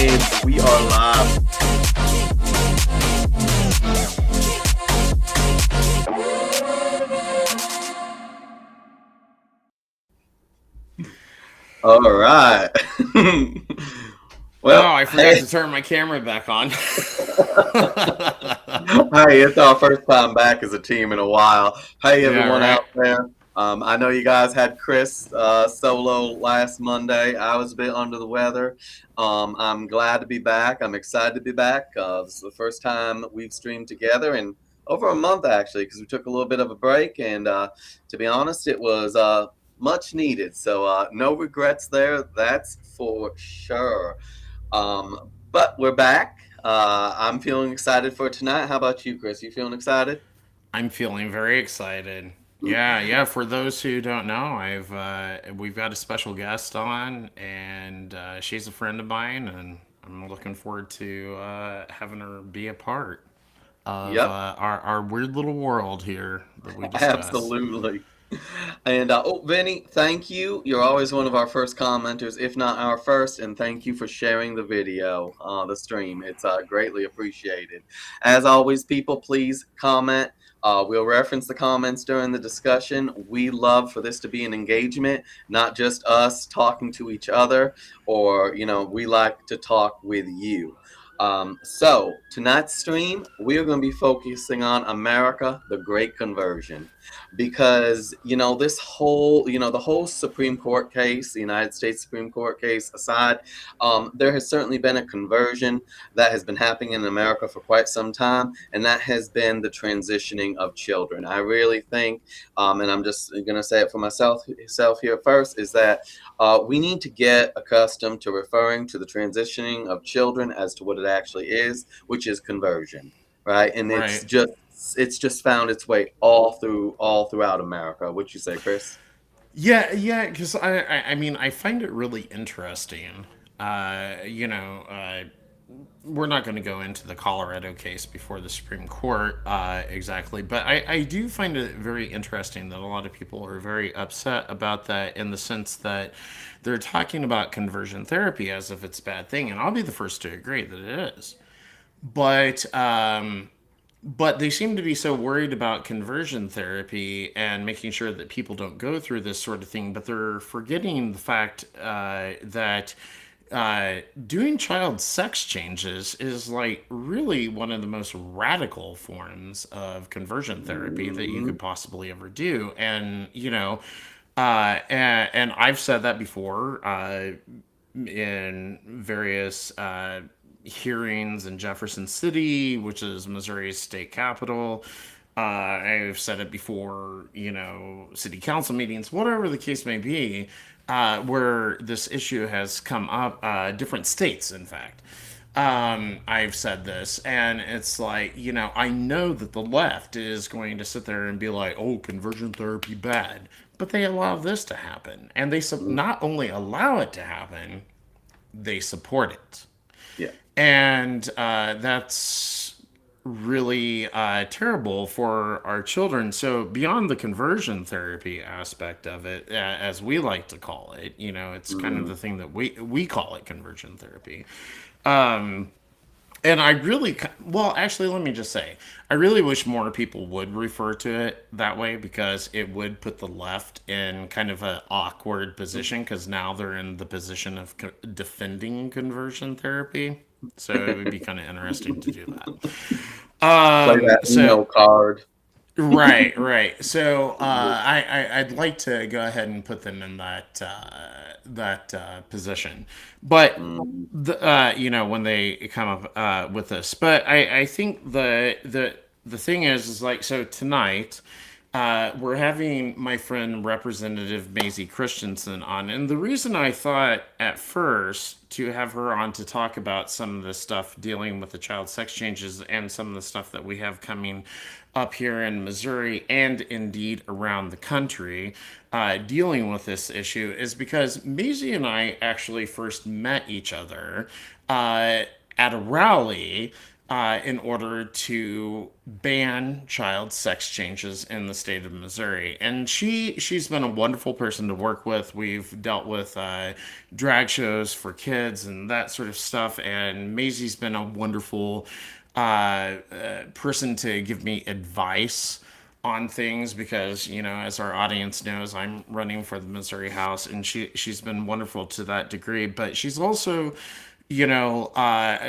And we are live. All right. Oh, Well, I hey, forgot to turn my camera back on. hey, it's our first time back as a team in a while. Hey, Yeah, everyone right. out there. I know you guys had Chris solo last Monday. I was a bit under the weather. I'm glad to be back. I'm excited to be back. It's the first time we've streamed together in over a month, actually, because we took a little bit of a break. And to be honest, it was much needed. So no regrets there. That's for sure. But we're back. I'm feeling excited for tonight. How about you, Chris? You feeling excited? I'm feeling very excited. Yeah, yeah. For those who don't know, I've we've got a special guest on, and she's a friend of mine, and I'm looking forward to having her be a part of Yep, our weird little world here that we discuss. absolutely. And Vinny, thank you. You're always one of our first commenters, if not our first. And thank you for sharing the video, the stream. It's greatly appreciated. As always, people, please comment. We'll reference the comments during the discussion. We love for this to be an engagement, not just us talking to each other, or, we like to talk with you. So, tonight's stream, we are going to be focusing on America, the Great Conversion, because this whole the whole Supreme Court case, the United States Supreme Court case aside, there has certainly been a conversion that has been happening in America for quite some time, and that has been the transitioning of children. I really think, and I'm just going to say it for myself here first, is that we need to get accustomed to referring to the transitioning of children as to what it actually is, which is conversion, right? And it's Right. just found its way all throughout America. What'd you say, Chris? Yeah, yeah, because I mean, I find it really interesting. You know, we're not going to go into the Colorado case before the Supreme Court exactly, but I do find it very interesting that a lot of people are very upset about that in the sense that they're talking about conversion therapy as if it's a bad thing, and I'll be the first to agree that it is. But but they seem to be so worried about conversion therapy and making sure that people don't go through this sort of thing, but they're forgetting the fact that doing child sex changes is like really one of the most radical forms of conversion therapy that you Mm-hmm. could possibly ever do. And, and I've said that before in various hearings in Jefferson City, which is Missouri's state capital. I've said it before, city council meetings, whatever the case may be, where this issue has come up, different states, in fact. I've said this, and it's like, I know that the left is going to sit there and be like, oh, conversion therapy bad. But they allow this to happen. And they not only allow it to happen, they support it. Yeah. And that's really terrible for our children. So, beyond the conversion therapy aspect of it, as we like to call it, it's kind of Mm-hmm. the thing that we call it conversion therapy. And I really, well, actually, let me just say, I really wish more people would refer to it that way because it would put the left in kind of an awkward position because now they're in the position of defending conversion therapy. So it would be kind of interesting to do that. Play that So Uno card. right, right. So I'd like to go ahead and put them in that position, but Mm-hmm. when they come up with this, but I think the thing is like so tonight. We're having my friend Representative Maisie Christensen on, and the reason I thought at first to have her on to talk about some of the stuff dealing with the child sex changes and some of the stuff that we have coming up here in Missouri and indeed around the country dealing with this issue is because Maisie and I actually first met each other at a rally in order to ban child sex changes in the state of Missouri. And she's been a wonderful person to work with. We've dealt with drag shows for kids and that sort of stuff. And Maisie's been a wonderful person to give me advice on things because as our audience knows, I'm running for the Missouri House, and she's been wonderful to that degree. But she's also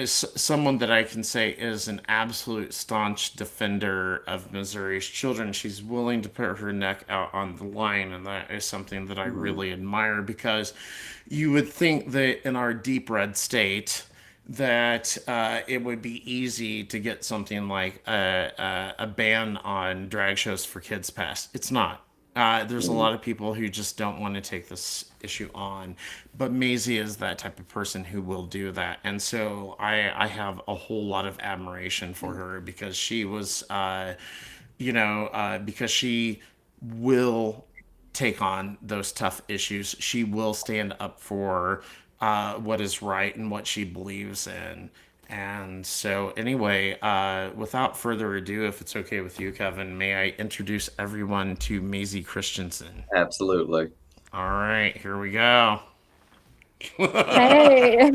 someone that I can say is an absolute staunch defender of Missouri's children. She's willing to put her neck out on the line, and that is something that I Mhm. really admire because you would think that in our deep red state that it would be easy to get something like a ban on drag shows for kids passed. It's not. There's a Mhm. lot of people who just don't want to take this issue on, but Maisie is that type of person who will do that, and so I have a whole lot of admiration for her because she was, because she will take on those tough issues. She will stand up for what is right and what she believes in. And so, anyway, without further ado, if it's okay with you, Kevin, may I introduce everyone to Maisie Christensen? Absolutely. All right, here we go. Hey.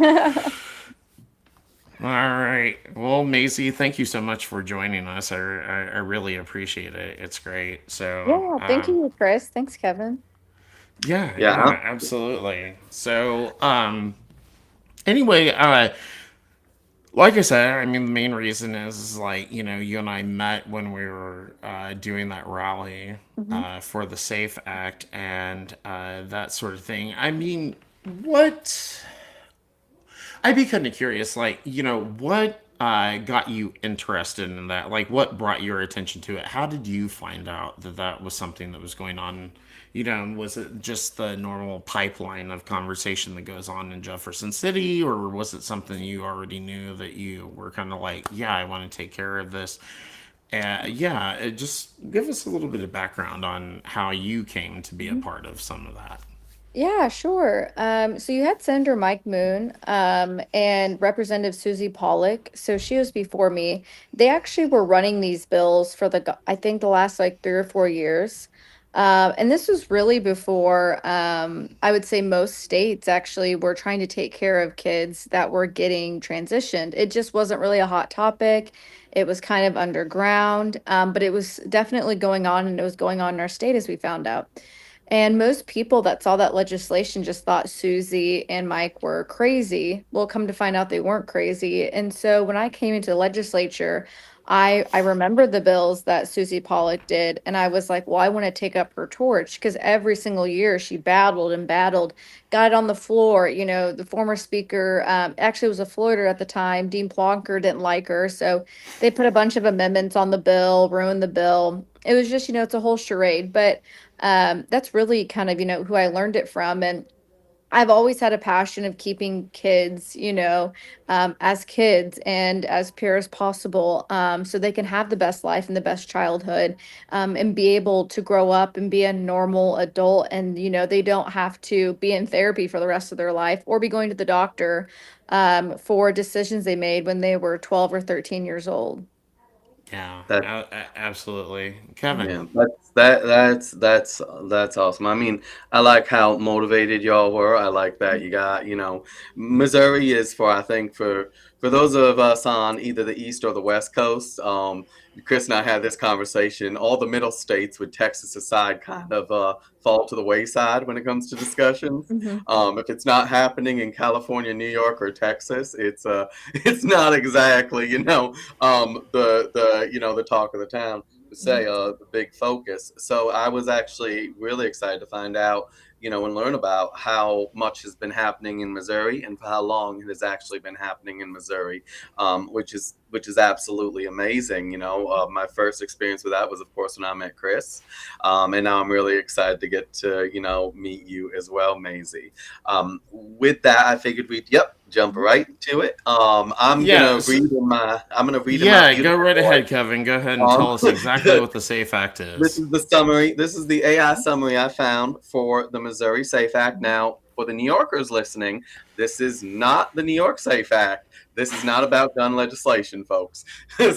All right. Well, Maisie, thank you so much for joining us. I really appreciate it. It's great. So, Yeah, thank you, Chris. Thanks, Kevin. yeah, Yeah. yeah, absolutely. So, anyway, like I said, I mean, the main reason is like, you and I met when we were doing that rally Hmm. for the SAFE Act and that sort of thing. I mean, what I'd be kind of curious, like, what got you interested in that? Like, what brought your attention to it? How did you find out that that was something that was going on? Was it just the normal pipeline of conversation that goes on in Jefferson City, or was it something you already knew that you were kind of like, yeah, I want to take care of this? Yeah, just give us a little bit of background on how you came to be a part of some of that. Yeah, sure. So you had Senator Mike Moon, and Representative Susie Pollock. So she was before me. They actually were running these bills for I think the last like 3 or 4 years. And this was really before, I would say most states actually were trying to take care of kids that were getting transitioned. It just wasn't really a hot topic. It was kind of underground, but it was definitely going on, and it was going on in our state as we found out. And most people that saw that legislation just thought Susie and Mike were crazy. Well, come to find out they weren't crazy. And so when I came into the legislature, I remembered the bills that Susie Pollock did, and I was like, well, I want to take up her torch because every single year she battled and battled, got it on the floor. The former speaker, actually was a Florida at the time, Dean Plonker, didn't like her, so they put a bunch of amendments on the bill, ruined the bill. It was just, it's a whole charade, but that's really kind of, who I learned it from. And I've always had a passion of keeping kids, as kids and as pure as possible, so they can have the best life and the best childhood, and be able to grow up and be a normal adult. And, they don't have to be in therapy for the rest of their life or be going to the doctor, for decisions they made when they were 12 or 13 years old. Yeah, That absolutely. Kevin. Yeah, that's awesome. I mean, I like how motivated y'all were. I like that you got, Missouri is for I think for those of us on either the east or the west coast. Chris and I had this conversation. All the middle states, with Texas aside, kind of fall to the wayside when it comes to discussions. Hmm. If it's not happening in California, New York, or Texas, it's not exactly the talk of the town to say the big focus. So I was actually really excited to find out, and learn about how much has been happening in Missouri and for how long it has actually been happening in Missouri, which is absolutely amazing. My first experience with that was, of course, when I met Chris, and now I'm really excited to get to meet you as well, Maisie. With that, I figured we'd jump right to it. Yeah, so, I'm gonna read in my yeah, go beautiful right ahead, voice. Kevin. Go ahead and tell us exactly what the SAFE Act This is. is the summary. This is the AI summary I found for the Missouri Safe Act. Now, for the New Yorkers listening, this is not the New York Safe Act. This is not about gun legislation, folks.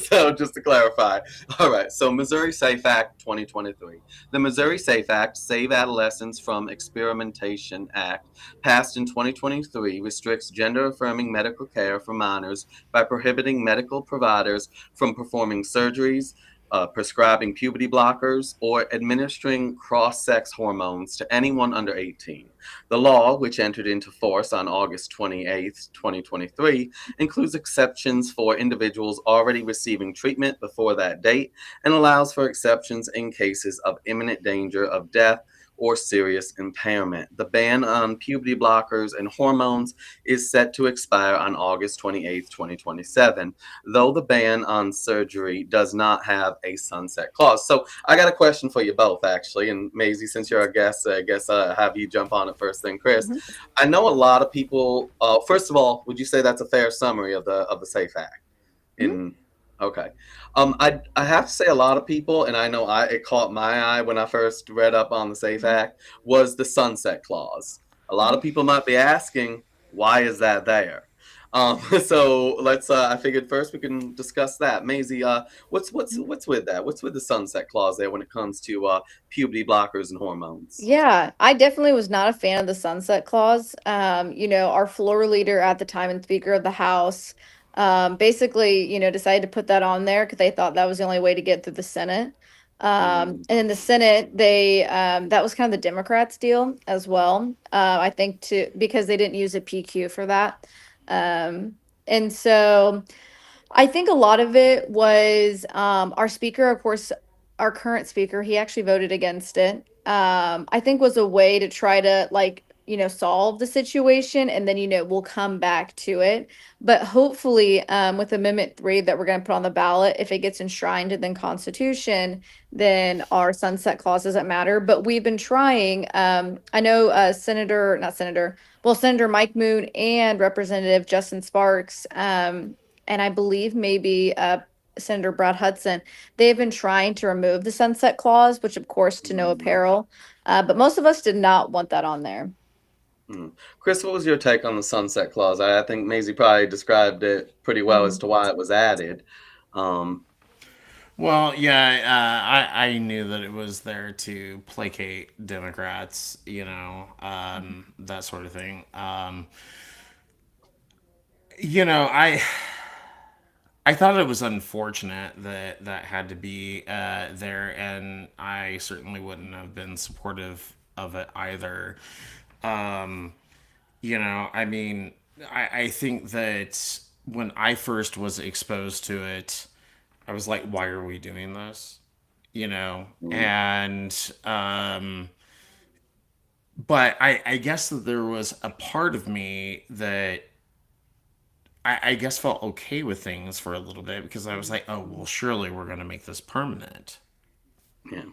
So just to clarify. All right. So Missouri Safe Act 2023. The Missouri Safe Act, Save Adolescents from Experimentation Act, passed in 2023, restricts gender affirming medical care for minors by prohibiting medical providers from performing surgeries, prescribing puberty blockers, or administering cross sex hormones to anyone under 18. The law, which entered into force on August 28, 2023, includes exceptions for individuals already receiving treatment before that date and allows for exceptions in cases of imminent danger of death or serious impairment. The ban on puberty blockers and hormones is set to expire on August 28, 2027, though the ban on surgery does not have a sunset clause. So I got a question for you both, actually. And Maisie, since you're our guest, I guess have you jump on it first thing, Chris. Mhm. I know a lot of people. First of all, would you say that's a fair summary of the Safe Act? Mhm. In Okay. I have to say a lot of people, and I know it caught my eye when I first read up on the Safe Mhm. Act, was the sunset clause. A lot Mhm. of people might be asking, why is that there? So let's. I figured first we can discuss that. Maisie, what's with that? What's with the sunset clause there when it comes to puberty blockers and hormones? Yeah, I definitely was not a fan of the sunset clause. Our floor leader at the time and Speaker of the House, basically, decided to put that on there because they thought that was the only way to get through the Senate. Mm, And in the Senate, that was kind of the Democrats' deal as well. I think because they didn't use a PQ for that. Um, and so I think a lot of it was our speaker, of course, our current speaker, he actually voted against it. I think was a way to try to solve the situation and then, we'll come back to it. But hopefully, with Amendment 3 that we're going to put on the ballot, if it gets enshrined in the Constitution, then our sunset clause doesn't matter. But we've been trying. I know not Senator, well, Senator Mike Moon and Representative Justin Sparks. And I believe maybe Senator Brad Hudson, they've been trying to remove the sunset clause, which of course to no mm, apparel. But most of us did not want that on there. mm. Chris, what was your take on the sunset clause? I think Maisie probably described it pretty well as Mhm. to why it was added. Um, Well, yeah, I knew that it was there to placate Democrats, that sort of thing. You know, I thought it was unfortunate that that had to be there, and I certainly wouldn't have been supportive of it either. Um, I mean, I think that when I first was exposed to it, I was like, why are we doing this? mm, And but I guess that there was a part of me that I guess felt okay with things for a little bit because I was like, oh well, surely we're going to make this permanent. yeah.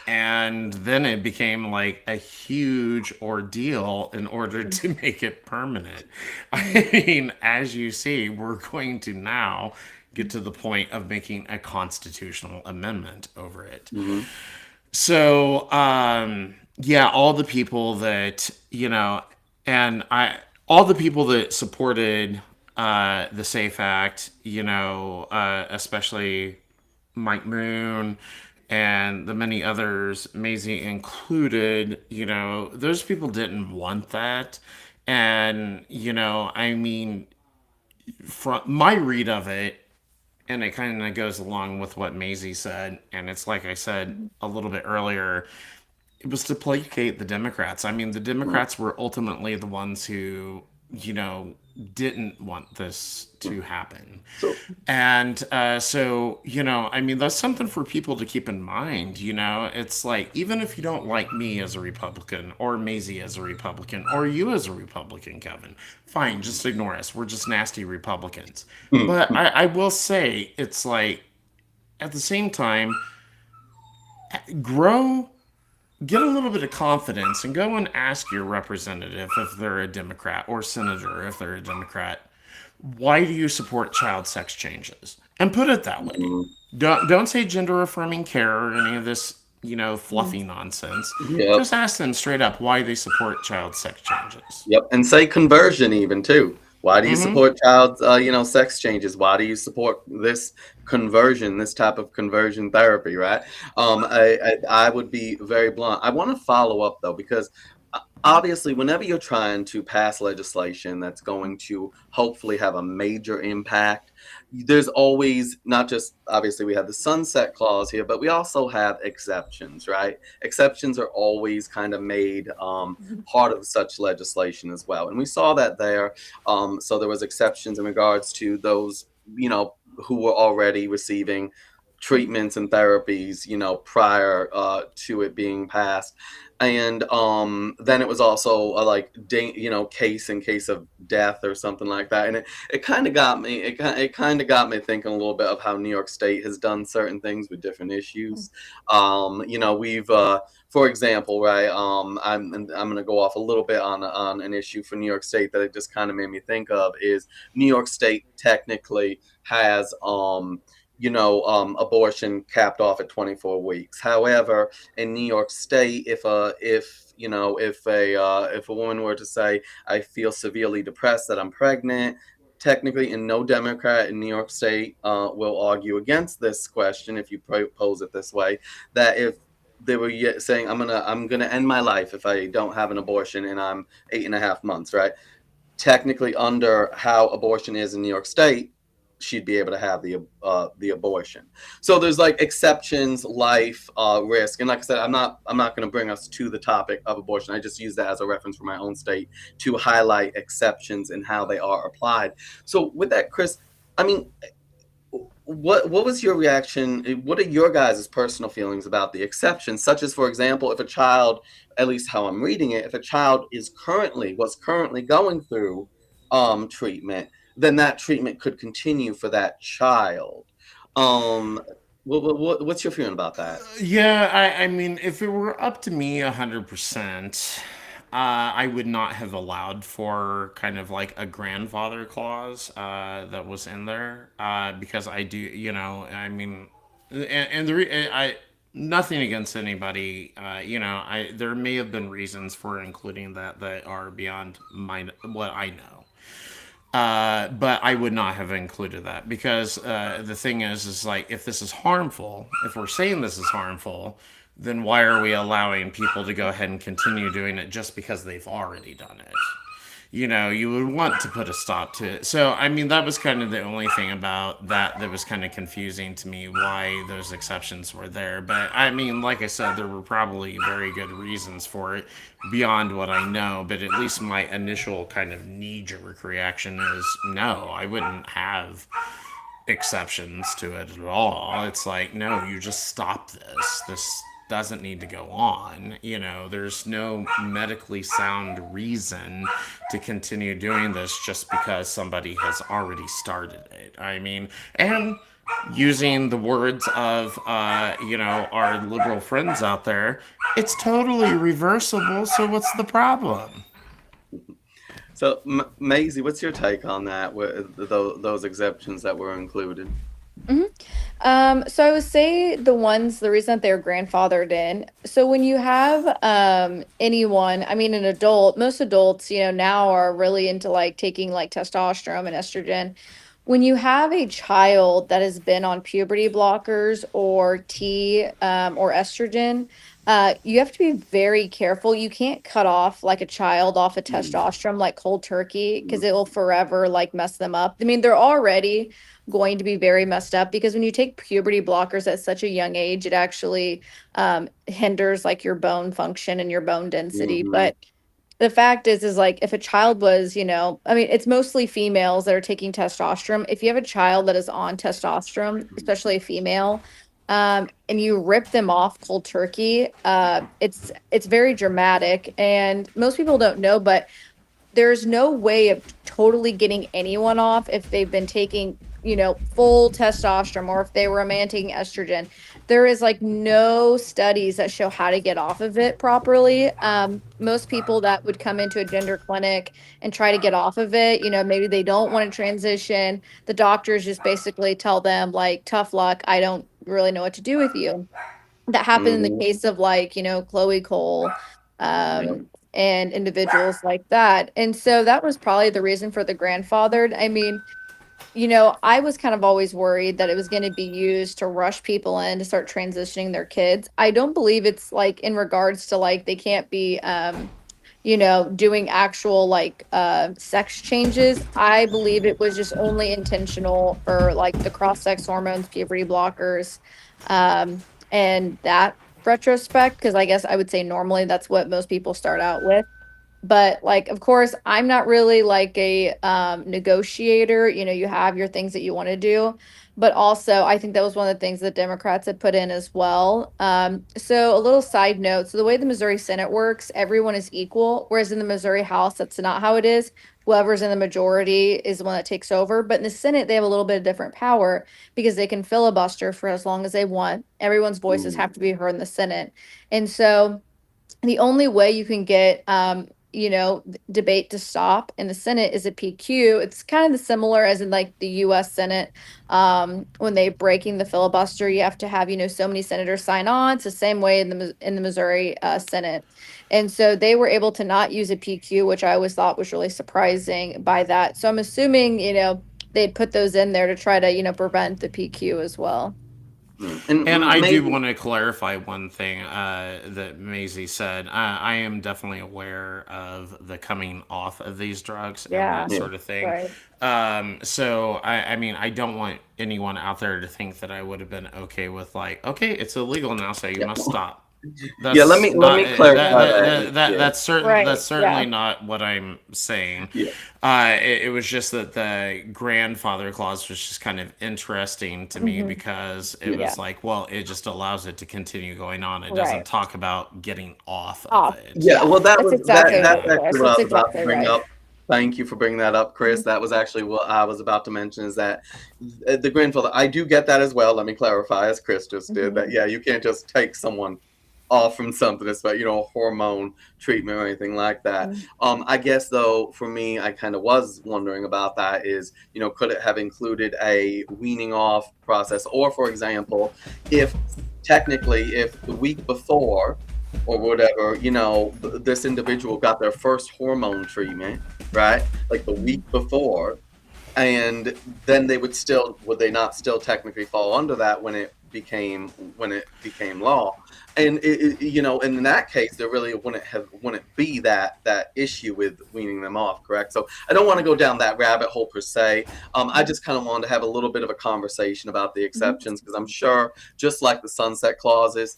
And then it became like a huge ordeal in order Mhm. to make it permanent. Mhm. I mean, as you see, we're going to now get to the point of making a constitutional amendment over it. Hmm. So, yeah, all the people that, all the people that supported the SAFE Act, especially Mike Moon and the many others, Maisie included, those people didn't want that. And, I mean, from my read of it, and it kind of goes along with what Maisie said, and it's like I said Mhm. a little bit earlier, it was to placate the Democrats. I mean, the Mm, Democrats were ultimately the ones who, you know, didn't want this mm. to happen. So, And so, I mean, that's something for people to keep in mind. It's like, even if you don't like me as a Republican, or Maisie as a Republican, or you as a Republican, Kevin, fine, just ignore us. We're just nasty Republicans. But mm, I will say, it's like, at the same time, grow, get a little bit of confidence, and go and ask your representative if they're a Democrat, or senator if they're a Democrat, why do you support child sex changes? And put it that way. mm, Don't say gender affirming care or any of this, Mhm. fluffy nonsense. Yep. Just ask them straight up why they support child sex changes. Yep, and say conversion even too. Why do you Mm-hmm. support child, sex changes? Why do you support this conversion, this type of conversion therapy, right? I would be very blunt. I want to follow up though, because obviously, whenever you're trying to pass legislation that's going to hopefully have a major impact, there's always not just obviously we have the sunset clause here, but we also have exceptions, right? Exceptions are always kind of made part of such legislation as well. And we saw that there. So there was exceptions in regards to those, who were already receiving treatments and therapies, prior to it being passed. And then it was also a case in case of death or something like that. And it kind of got me. It kind of got me thinking a little bit of how New York State has done certain things with different issues. We've for example, right? I'm going to go off a little bit on an issue for New York State that it just kind of made me think of is New York State technically has abortion capped off at 24 weeks. However, in New York State, if a woman were to say, I feel severely depressed that I'm pregnant, technically, and no Democrat in New York State will argue against this question if you pose it this way, that if they were saying I'm gonna end my life if I don't have an abortion and I'm 8.5 months, right? Technically, under how abortion is in New York State, she'd be able to have the abortion. So there's like exceptions, life, risk, and like I said, I'm not going to bring us to the topic of abortion. I just use that as a reference for my own state to highlight exceptions and how they are applied. So with that, Chris, I mean, what was your reaction? What are your guys' personal feelings about the exceptions, such as, for example, if a child, at least how I'm reading it, if a child was currently going through treatment, then that treatment could continue for that child. Um, what's your feeling about that? Yeah, I mean, if it were up to me 100%, I would not have allowed for kind of like a grandfather clause that was in there because I do, I mean, and I nothing against anybody, I there may have been reasons for including that are beyond my what I know. But I would not have included that because the thing is like if this is harmful, if we're saying this is harmful, then why are we allowing people to go ahead and continue doing it just because they've already done it? You would want to put a stop to it. So, I mean, that was kind of the only thing about that was kind of confusing to me why those exceptions were there. But, I mean, like I said, there were probably very good reasons for it beyond what I know. But at least my initial kind of knee jerk reaction is no, I wouldn't have exceptions to it at all. It's like, no, you just stop this. This doesn't need to go on. There's no medically sound reason to continue doing this just because somebody has already started it. I mean, and using the words of, our liberal friends out there, it's totally reversible. So what's the problem? So, Maisie, what's your take on that? With those exceptions that were included? Mhm. So I would say the reason that they're grandfathered in. So when you have anyone, I mean, an adult, most adults, now are really into like taking like testosterone and estrogen. When you have a child that has been on puberty blockers or or estrogen, you have to be very careful. You can't cut off like a child off of Mm, testosterone like cold turkey because mm, it will forever like mess them up. I mean, they're already going to be very messed up because when you take puberty blockers at such a young age, it actually hinders like your bone function and your bone density. mhm, But the fact is like if a child was, I mean, it's mostly females that are taking testosterone. If you have a child that is on testosterone, especially a female, and you rip them off cold turkey, it's very dramatic, and most people don't know, but there's no way of totally getting anyone off if they've been taking, full testosterone or if they were a man taking estrogen. There is like no studies that show how to get off of it properly. Most people that would come into a gender clinic and try to get off of it, maybe they don't want to transition. The doctors just basically tell them, like, tough luck. I don't really know what to do with you. that happened in the Mhm. case of like, Chloe Cole, Right. and individuals like that. And so that was probably the reason for the grandfathered. I mean, I was kind of always worried that it was going to be used to rush people in to start transitioning their kids. I don't believe it's like in regards to like they can't be doing actual like sex changes. I believe it was just only intentional for like the cross-sex hormones, puberty blockers, and that retrospect, because I guess I would say normally that's what most people start out with. But like, of course, I'm not really like a negotiator. You have your things that you want to do, but also I think that was one of the things that Democrats had put in as well. So a little side note: so the way the Missouri Senate works, everyone is equal, whereas in the Missouri House, that's not how it is. Whoever's in the majority is the one that takes over. But in the Senate, they have a little bit of different power because they can filibuster for as long as they want. Everyone's voices Mm. have to be heard in the Senate, and so the only way you can get debate to stop in the Senate is a PQ. It's kind of similar as in like the US Senate. When they breaking the filibuster, you have to have, so many senators sign on. It's the same way in the Missouri Senate. And so they were able to not use a PQ, which I always thought was really surprising by that. So I'm assuming, they put those in there to try to, prevent the PQ as well. Mm. And And I do maybe, want to clarify one thing that Maisie said. I am definitely aware of the coming off of these drugs and Yeah. that yeah. sort of thing. Right. So, I mean, I don't want anyone out there to think that I would have been okay with, like, okay, it's illegal now, so you Yeah. must stop. Yeah, That's let not me clarify Right. that. that's Right. certainly Yeah. not what I'm saying. Yeah. It was just that the grandfather clause was just kind of interesting to me Hmm. because it Yeah. Yeah. was like, well, it just allows it to continue going on. It doesn't Right. talk about getting off of Off. it. Yeah, Yeah. well, That's exactly that's right, Yeah. actually Chris. what I That's was about to exactly bring right. up. Thank you for bringing that up, Chris. Mhm. That was actually what I was about to mention is that the grandfather, I do get that as well. Let me clarify, as Chris just did, that, Mhm. yeah, you can't just take someone off from something, it's about, hormone treatment or anything like that. Mhm. I guess, though, for me, I kind of was wondering about that is, could it have included a weaning off process? Or, for example, if technically, if the week before, or whatever, this individual got their first hormone treatment, right? Like the week Mhm. before, and then would they not still technically fall under that when it became law? And in that case, there really wouldn't be that issue with weaning them off, correct? So I don't want to go down that rabbit hole per se. I Mhm. just kind of wanted to have a little bit of a conversation about the Mhm. exceptions because I'm sure, just like the sunset clauses,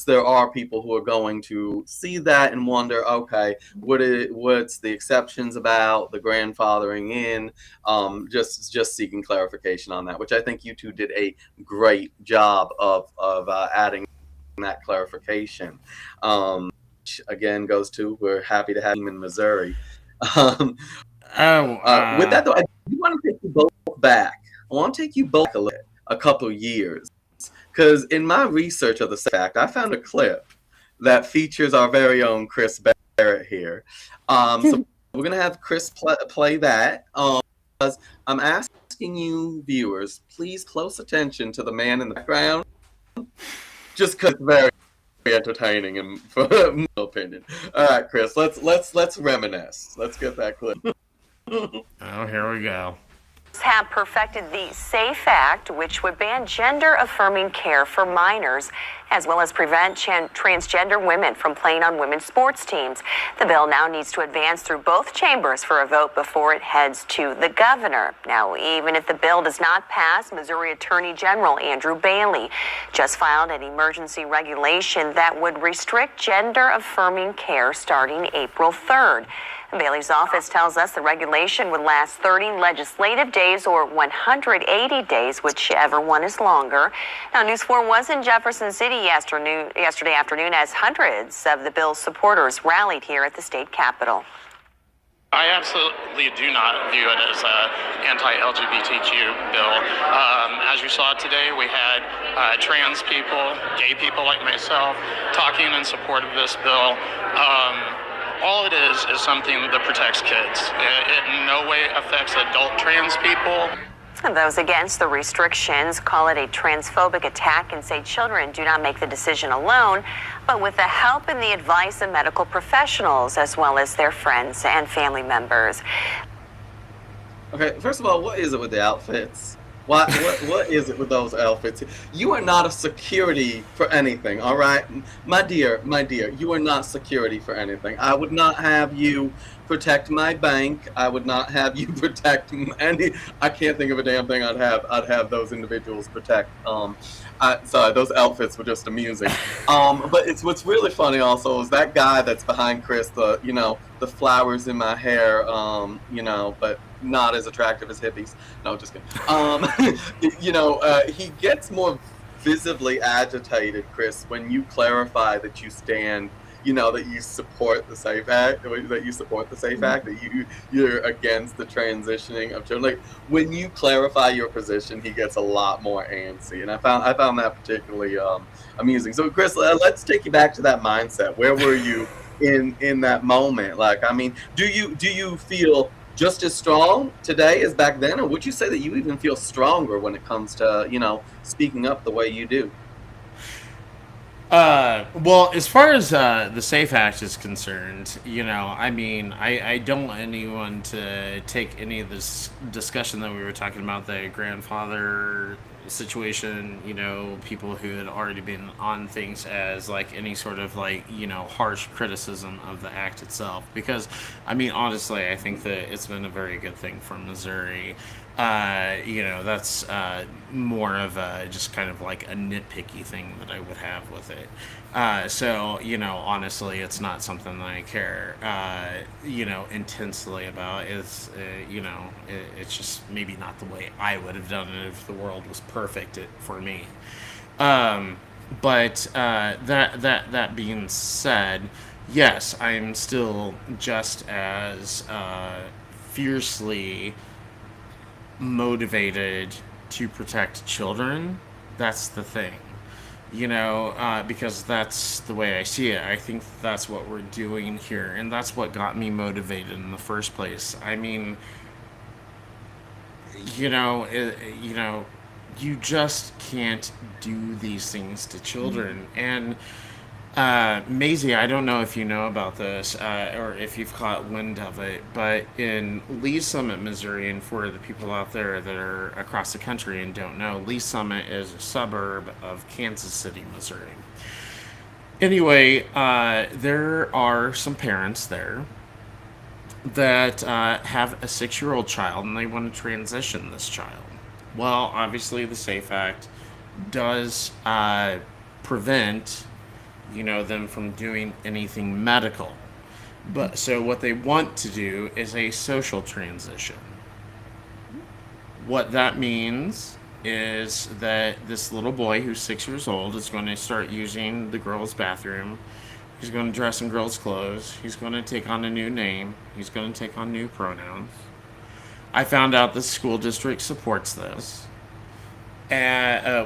there are people who are going to see that and wonder, okay, what's the exceptions about the grandfathering in? Just seeking clarification on that, which I think you two did a great job of adding that clarification. Which again goes to we're happy to have him in Missouri. Um, Oh, with that though, I do want to take you both back. I want to take you both a couple years because in my research of the fact, I found a clip that features our very own Chris Barrett here. So we're gonna have Chris play that. I'm asking you, viewers, please close attention to the man in the background, just because it's very entertaining, and for my opinion. All right, Chris, let's reminisce. Let's get that clip. oh, here we go. Have perfected the SAFE Act, which would ban gender-affirming care for minors, as well as prevent transgender women from playing on women's sports teams. The bill now needs to advance through both chambers for a vote before it heads to the governor. Now, even if the bill does not pass, Missouri Attorney General Andrew Bailey just filed an emergency regulation that would restrict gender-affirming care starting April 3rd. Bailey's office tells us the regulation would last 30 legislative days or 180 days, whichever one is longer. Now, News 4 was in Jefferson City yesterday afternoon as hundreds of the bill's supporters rallied here at the state capitol. I absolutely do not view it as an anti-LGBTQ bill. As you saw today, we had trans people, gay people like myself, talking in support of this bill. All it is something that protects kids. It in no way affects adult trans people. And those against the restrictions call it a transphobic attack and say children do not make the decision alone, but with the help and the advice of medical professionals, as well as their friends and family members. Okay, first of all, what is it with the outfits? What is it with those outfits? You are not a security for anything, all right? My dear, you are not security for anything. I would not have you protect my bank. I would not have you protect any. I can't think of a damn thing I'd have those individuals protect. Sorry, those outfits were just amusing. But it's what's really funny also is that guy that's behind Chris, the flowers in my hair, but not as attractive as hippies. No, just kidding. He gets more visibly agitated, Chris, when you clarify that you stand, that you support the Safe Act, that you're against the transitioning of children. Like when you clarify your position, he gets a lot more antsy, and I found that particularly amusing. So, Chris, let's take you back to that mindset. Where were you in that moment? Like, I mean, do you feel just as strong today as back then, or would you say that you even feel stronger when it comes to speaking up the way you do? Well, as far as the Safe Act is concerned, I mean, I don't want anyone to take any of this discussion that we were talking about, the grandfather situation, people who had already been on things as like any sort of like, harsh criticism of the act itself. Because, I mean, honestly, I think that it's been a very good thing for Missouri. That's more of a just kind of like a nitpicky thing that I would have with it. So, honestly, it's not something that I care, intensely about. It's just maybe not the way I would have done it if the world was perfect for me. But that being said, yes, I'm still just as fiercely motivated to protect children. That's the thing, because that's the way I see it. I think that's what we're doing here, and that's what got me motivated in the first place. I mean, you just can't do these things to children. And Maisie, I don't know if you know about this or if you've caught wind of it, but in Lee Summit, Missouri, and for the people out there that are across the country and don't know, Lee Summit is a suburb of Kansas City, Missouri. Anyway, there are some parents there that have a 6-year-old child and they want to transition this child. Well, obviously, the SAFE Act does prevent them from doing anything medical. But so what they want to do is a social transition. What that means is that this little boy who's 6 years old is going to start using the girls' bathroom. He's going to dress in girls' clothes. He's going to take on a new name. He's going to take on new pronouns. I found out the school district supports this,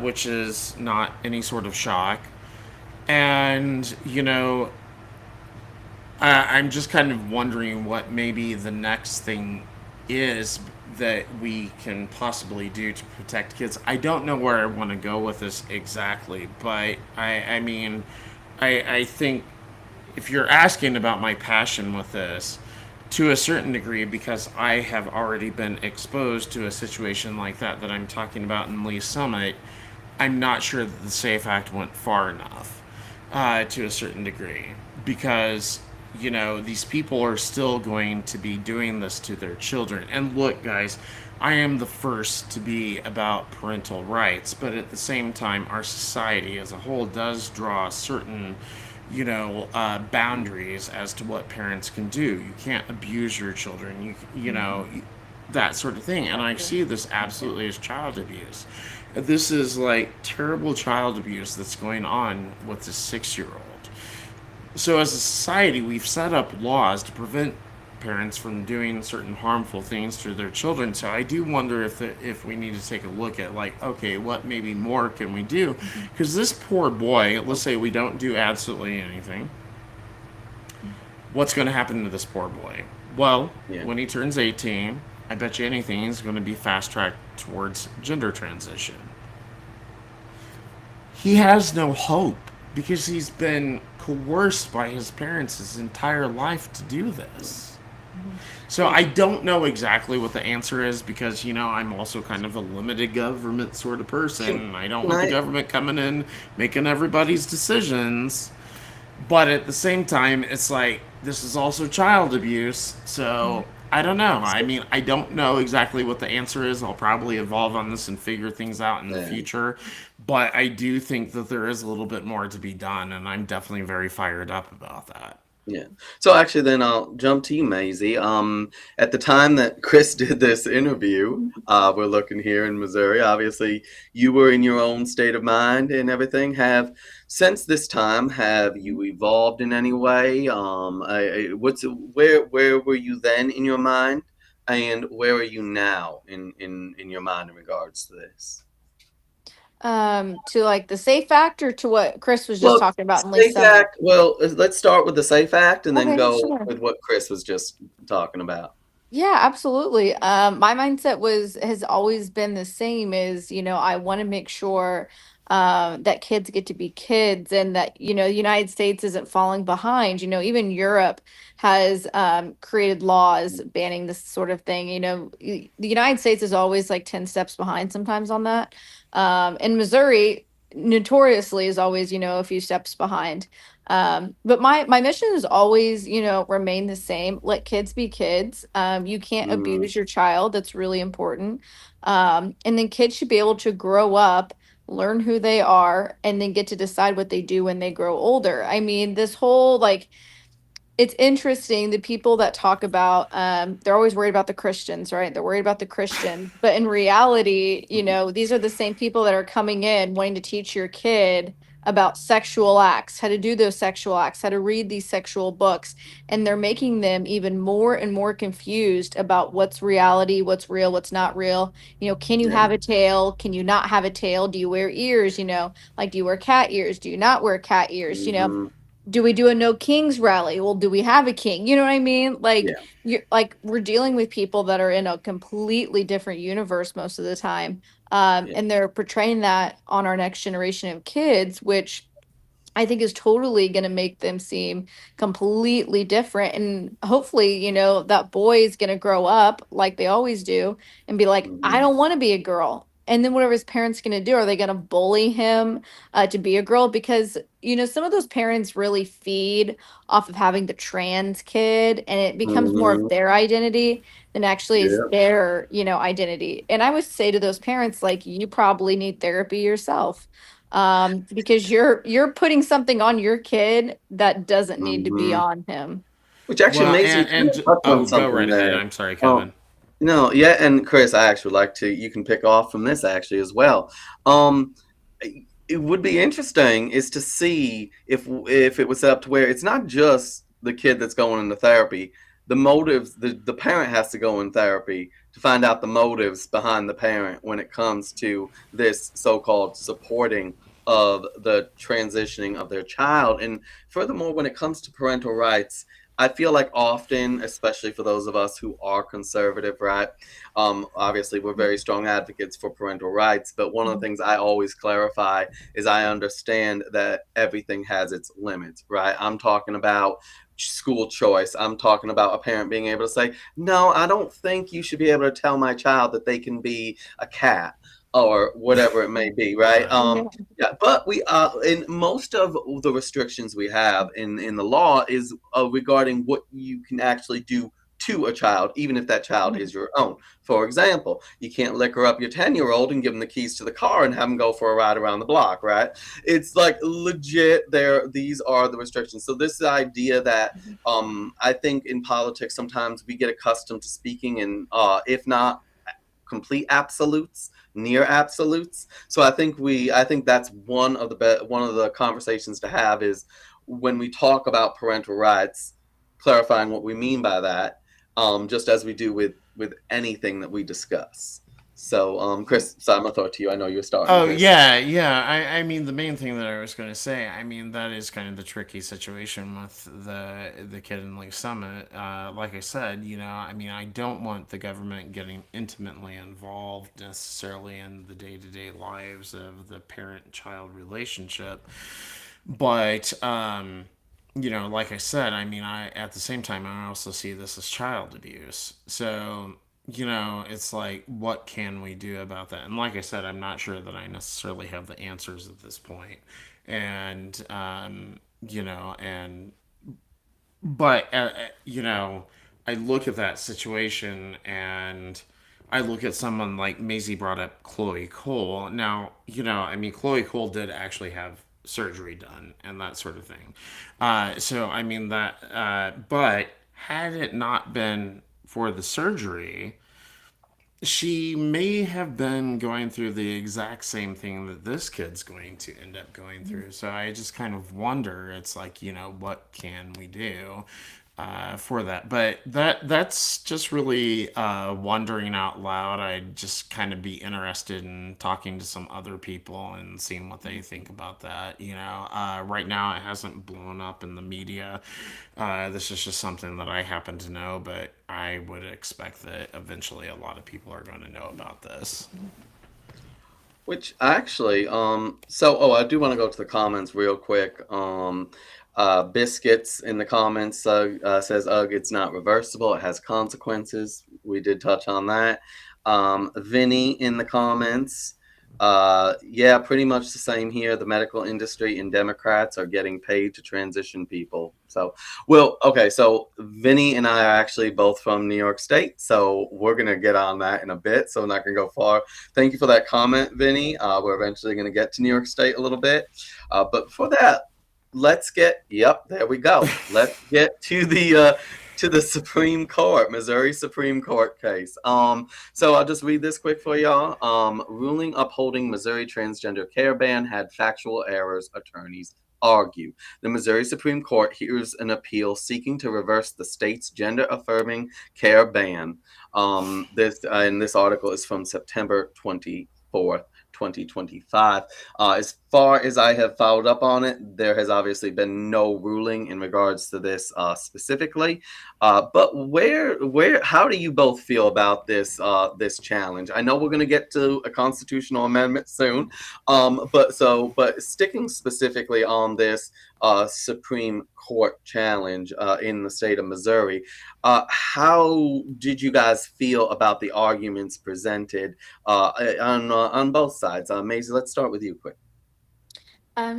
which is not any sort of shock. And, I'm just kind of wondering what maybe the next thing is that we can possibly do to protect kids. I don't know where I want to go with this exactly, but I think if you're asking about my passion with this, to a certain degree, because I have already been exposed to a situation like that I'm talking about in Lee Summit, I'm not sure that the SAFE Act went far enough. To a certain degree, because these people are still going to be doing this to their children. And look, guys, I am the first to be about parental rights, but at the same time, our society as a whole does draw certain boundaries as to what parents can do. You can't abuse your children, that sort of thing. And I see this absolutely as child abuse. This is like terrible child abuse that's going on with this 6-year-old. So as a society, we've set up laws to prevent parents from doing certain harmful things to their children. So I do wonder if we need to take a look at like, okay, what maybe more can we do? Because this poor boy, let's say we don't do absolutely anything. What's going to happen to this poor boy? Well, Yeah. when he turns 18, I bet you anything he's going to be fast tracked towards gender transition. He has no hope because he's been coerced by his parents his entire life to do this. Mhm. So I don't know exactly what the answer is because, I'm also kind of a limited government sort of Can, person. I don't can want the I? government coming in making everybody's decisions. But at the same time, it's like this is also child abuse. So I don't know. I mean, I don't know exactly what the answer is. I'll probably evolve on this and figure things out in the Yeah. future. But I do think that there is a little bit more to be done, and I'm definitely very fired up about that. Yeah. So actually, then I'll jump to you, Maisie. At the time that Chris did this interview, we're looking here in Missouri. Obviously, you were in your own state of mind and everything. Have since this time, have you evolved in any way? Where were you then in your mind, and where are you now in your mind in regards to this? To like the safe factor to what Chris was just Well, talking about in Lee's Safe summit. Act. Well, let's start with the Safe Act and then Okay, go sure. with what Chris was just talking about. Yeah, absolutely. My mindset has always been the same is, I want to make sure that kids get to be kids and that, the United States isn't falling behind. Even Europe has created laws banning this sort of thing. The United States is always like 10 steps behind sometimes on that. And Missouri notoriously is always, a few steps behind. But my mission is always, remain the same. Let kids be kids. You can't Mm-hmm. abuse your child. That's really important. And then kids should be able to grow up, learn who they are, and then get to decide what they do when they grow older. I mean, this whole like it's interesting the people that talk about they're always worried about the Christians, right? They're worried about the Christians, but in reality, these are the same people that are coming in wanting to teach your kid about sexual acts, how to do those sexual acts, how to read these sexual books, and they're making them even more and more confused about what's reality, what's real, what's not real. Can you Yeah. have a tail, can you not have a tail, do you wear ears, like do you wear cat ears, do you not wear cat ears, Mm-hmm. do we do a no kings rally? Well, do we have a king? You know what I mean? Like Yeah. we're dealing with people that are in a completely different universe most of the time. Yeah. And they're portraying that on our next generation of kids, which I think is totally going to make them seem completely different. And hopefully, that boy is going to grow up like they always do and be like, I Mm-hmm. don't want to be a girl. And then whatever his parents going to do, are they going to bully him to be a girl? Because, some of those parents really feed off of having the trans kid and it becomes more of Mm-hmm. their identity than actually is Yeah. their, identity. And I would say to those parents, like, you probably need therapy yourself because you're putting something on your kid that doesn't need to be Mm-hmm. on him. Which actually, Well, Maisie, can I touch on oh, go something right ahead. there? I'm sorry, Oh, Kevin. no, yeah, and Chris, I actually like to. You can pick off from this actually as well. Um, it would be interesting is to see if it was set up to where it's not just the kid that's going into therapy. The motives, the parent has to go in therapy to find out the motives behind the parent when it comes to this so-called supporting of the transitioning of their child. And furthermore, when it comes to parental rights, I feel like often, especially for those of us who are conservative, right? Obviously, we're very strong advocates for parental rights, but one of the Mhm. things I always clarify is I understand that everything has its limits, right? I'm talking about school choice. I'm talking about a parent being able to say, no, I don't think you should be able to tell my child that they can be a cat or whatever it may be, right? Right. Yeah. Yeah, but we in most of the restrictions we have in the law is regarding what you can actually do to a child, even if that child is your own. For example, you can't liquor up your 10-year-old and give him the keys to the car and have him go for a ride around the block, right? It's like legit there these are the restrictions. So this idea that I think in politics sometimes we get accustomed to speaking in if not complete absolutes, near absolutes. So I think that's one of the conversations to have is when we talk about parental rights, clarifying what we mean by that, just as we do with anything that we discuss. So, Chris, so I'm gonna throw it to you. I know you're starting Oh this. yeah, yeah. I mean, the main thing that I was going to say, I mean, that is kind of the tricky situation with the kid in Lake Summit. Like I said, I mean, I don't want the government getting intimately involved necessarily in the day to day lives of the parent child relationship, but like I said, I mean, I at the same time I also see this as child abuse. So it's like, what can we do about that? And like I said, I'm not sure that I necessarily have the answers at this point. And, and, but, I look at that situation and I look at someone like Maisie brought up Chloe Cole. Now, I mean, Chloe Cole did actually have surgery done and that sort of thing. So, I mean, but had it not been for the surgery, she may have been going through the exact same thing that this kid's going to end up going through. So I just kind of wonder, it's like, what can we do for that? But that's just really wondering out loud. I'd just kind of be interested in talking to some other people and seeing what they think about that. Right now it hasn't blown up in the media. This is just something that I happen to know, but I would expect that eventually a lot of people are going to know about this. Which actually, I do want to go to the comments real quick. Biscuits in the comments says, "Ugh, it's not reversible. It has consequences." We did touch on that. Vinny in the comments, yeah, pretty much the same here. The medical industry and Democrats are getting paid to transition people. So, well, okay, so Vinny and I are actually both from New York State, so we're gonna get on that in a bit. So we're not gonna go far. Thank you for that comment, Vinny. We're eventually gonna get to New York State a little bit, but before that, yep, there we go. Let's get to the Supreme Court, Missouri Supreme Court case. So I'll just read this quick for y'all. Ruling upholding Missouri transgender care ban had factual errors, attorneys argue. The Missouri Supreme Court hears an appeal seeking to reverse the state's gender-affirming care ban. This article is from September 24th. 2025. As far as I have followed up on it, there has obviously been no ruling in regards to this specifically. But how do you both feel about this challenge? I know we're going to get to a constitutional amendment soon, but sticking specifically on this Supreme Court challenge in the state of Missouri, how did you guys feel about the arguments presented on both sides? Maisie, let's start with you quick.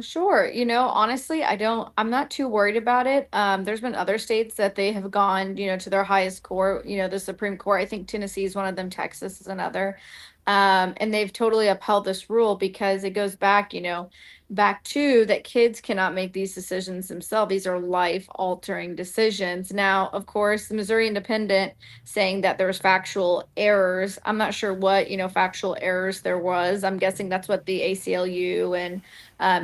Sure. Honestly, I'm not too worried about it. There's been other states that they have gone, to their highest court, the Supreme Court. I think Tennessee is one of them, Texas is another. And they've totally upheld this rule because it goes back, back to that kids cannot make these decisions themselves. These are life altering decisions. Now, of course, the Missouri Independent saying that there's factual errors. I'm not sure what, factual errors there was. I'm guessing that's what the ACLU and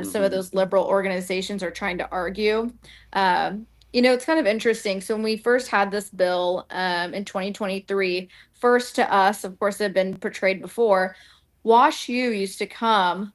some of Mm-hmm. those liberal organizations are trying to argue. It's kind of interesting. So when we first had this bill in 2023, first to us, of course, it had been portrayed before. Wash U used to come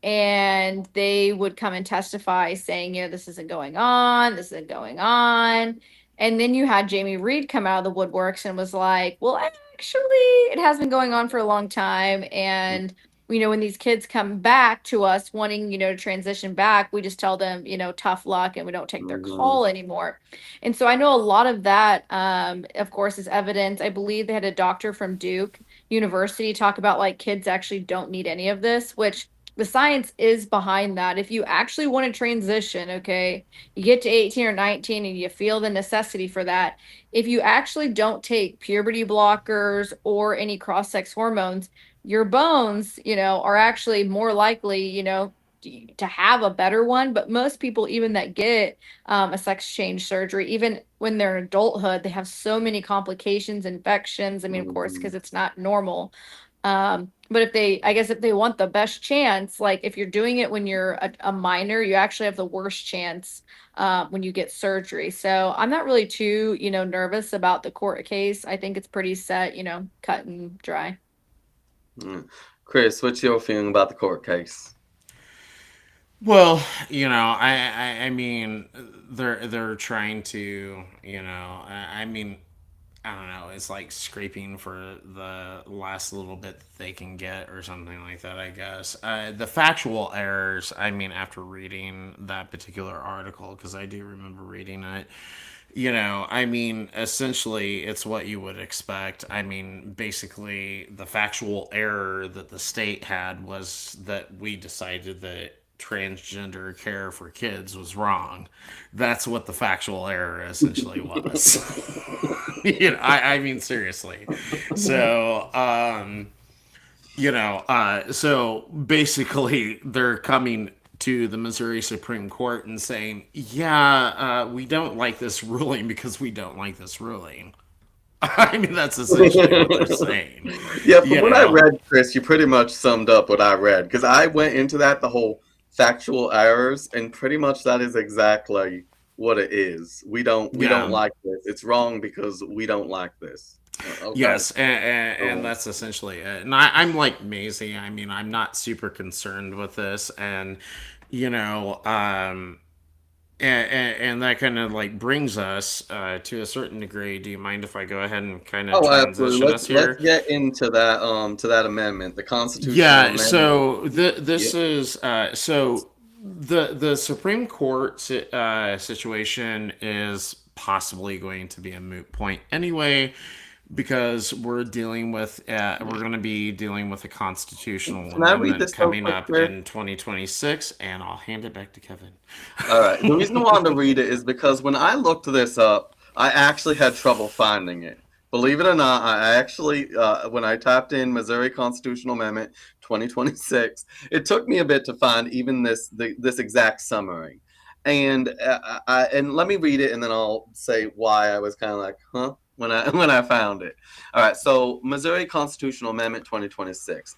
and they would come and testify saying, this isn't going on, this isn't going on. And then you had Jamie Reed come out of the woodworks and was like, well, actually, it has been going on for a long time. And when these kids come back to us wanting, to transition back, we just tell them, tough luck and we don't take their Mm-hmm. call anymore. And so I know a lot of that, of course, is evidence. I believe they had a doctor from Duke University talk about like kids actually don't need any of this, which the science is behind that. If you actually want to transition, okay, you get to 18 or 19 and you feel the necessity for that. If you actually don't take puberty blockers or any cross sex hormones, your bones, are actually more likely, to have a better one. But most people, even that get a sex change surgery, even when they're in adulthood, they have so many complications, infections. I mean, of course, Mm-hmm. because it's not normal. But I guess if they want the best chance, like if you're doing it when you're a minor, you actually have the worst chance when you get surgery. So I'm not really too, nervous about the court case. I think it's pretty set, cut and dry. Mm. Chris, what's your feeling about the court case? Well, I mean, they're trying to, I mean, I don't know. It's like scraping for the last little bit that they can get, or something like that. I guess the factual errors. I mean, after reading that particular article, because I do remember reading it. I mean, essentially, it's what you would expect. I mean, basically, the factual error that the state had was that we decided that transgender care for kids was wrong. That's what the factual error essentially was. I mean, seriously. So, so basically, they're coming to the Missouri Supreme Court and saying, yeah, we don't like this ruling because we don't like this ruling. I mean, that's essentially what they're saying. Yeah, from You what I know, read, Chris, you pretty much summed up what I read because I went into that the whole factual errors, and pretty much that is exactly what it is. We don't yeah. like this. It's wrong because we don't like this. Okay. Yes, and Um, that's essentially it. And I'm like Maisie. I mean, I'm not super concerned with this, and you know, and that kind of like brings us to a certain degree. Do you mind if I go ahead and kind of oh, absolutely. transition Let's us let's here? get into that to that amendment, the constitutional Yeah. amendment. So Yeah. this is so the Supreme Court situation is possibly going to be a moot point anyway, because we're going to be dealing with a constitutional Can I read amendment this real coming quick, up Chris? in 2026, and I'll hand it back to Kevin. All right. The reason I wanted to read it is because when I looked this up, I actually had trouble finding it. Believe it or not, I actually, when I typed in Missouri Constitutional Amendment 2026, it took me a bit to find even this exact summary. And let me read it, and then I'll say why I was kind of like, huh, when I when I found it. All right. So Missouri Constitutional Amendment 2026.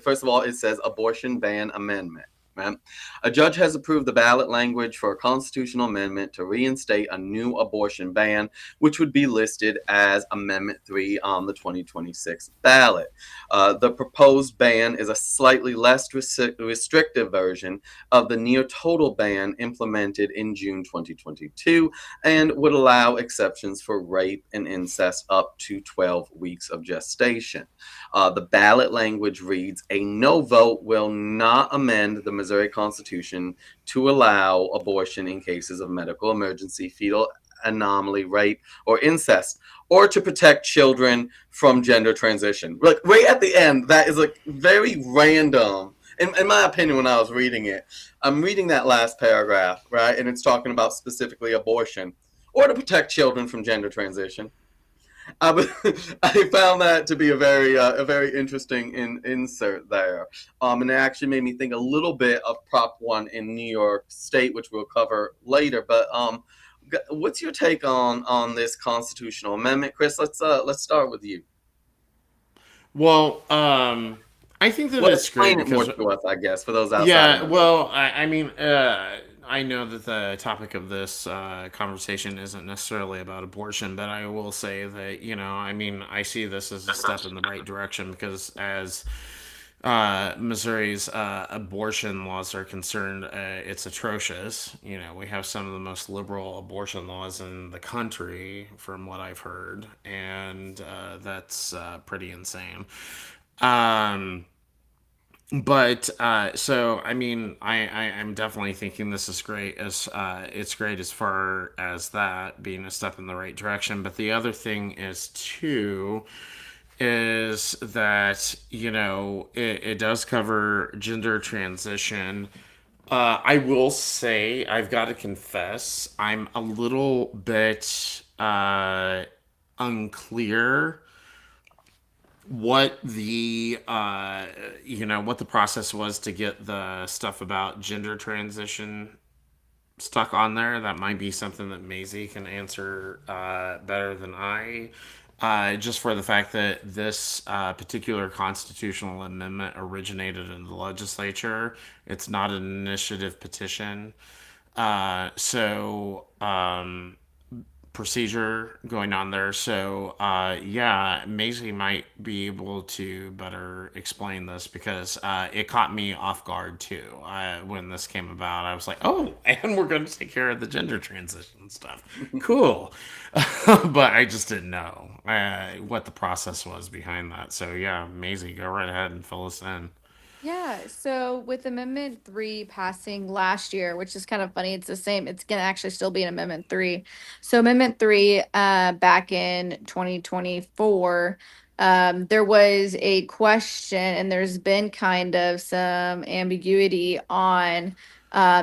First of all, it says abortion ban amendment. Right? A judge has approved the ballot language for a constitutional amendment to reinstate a new abortion ban, which would be listed as Amendment 3 on the 2026 ballot. The proposed ban is a slightly less restrictive version of the near total ban implemented in June 2022 and would allow exceptions for rape and incest up to 12 weeks of gestation. The ballot language reads: a no vote will not amend the Missouri Constitution to allow abortion in cases of medical emergency, fetal anomaly, rape, or incest, or to protect children from gender transition. Like right at the end, that is like very random. In my opinion, when I was reading it, I'm reading that last paragraph, right? And it's talking about specifically abortion or to protect children from gender transition. I, I found that to be a very interesting insert there, and it actually made me think a little bit of Prop One in New York State, which we'll cover later. But what's your take on this constitutional amendment, Chris? Let's start with you. Well, I think that Well, it's great explain it more because, to us, I guess, for those outside of yeah, Missouri. well, I mean, I know that the topic of this conversation isn't necessarily about abortion, but I will say that, I mean, I see this as a step in the right direction because as Missouri's abortion laws are concerned, it's atrocious. We have some of the most liberal abortion laws in the country, from what I've heard, and that's pretty insane. Um, but so I mean, I'm definitely thinking this is great. As it's great as far as that being a step in the right direction. But the other thing is too is that it does cover gender transition. I will say, I've got to confess, I'm a little bit unclear what the what the process was to get the stuff about gender transition stuck on there. That might be something that Maisie can answer better than I. Just for the fact that this particular constitutional amendment originated in the legislature, it's not an initiative petition. So procedure going on there. So, yeah, Maisie might be able to better explain this because it caught me off guard too. When this came about, I was like, oh, and we're going to take care of the gender transition stuff. Cool. But I just didn't know what the process was behind that. So, yeah, Maisie, go right ahead and fill us in. Yeah, so with Amendment 3 passing last year, which is kind of funny, it's the same, it's gonna actually still be an Amendment 3. So Amendment 3, back in 2024, there was a question, and there's been kind of some ambiguity on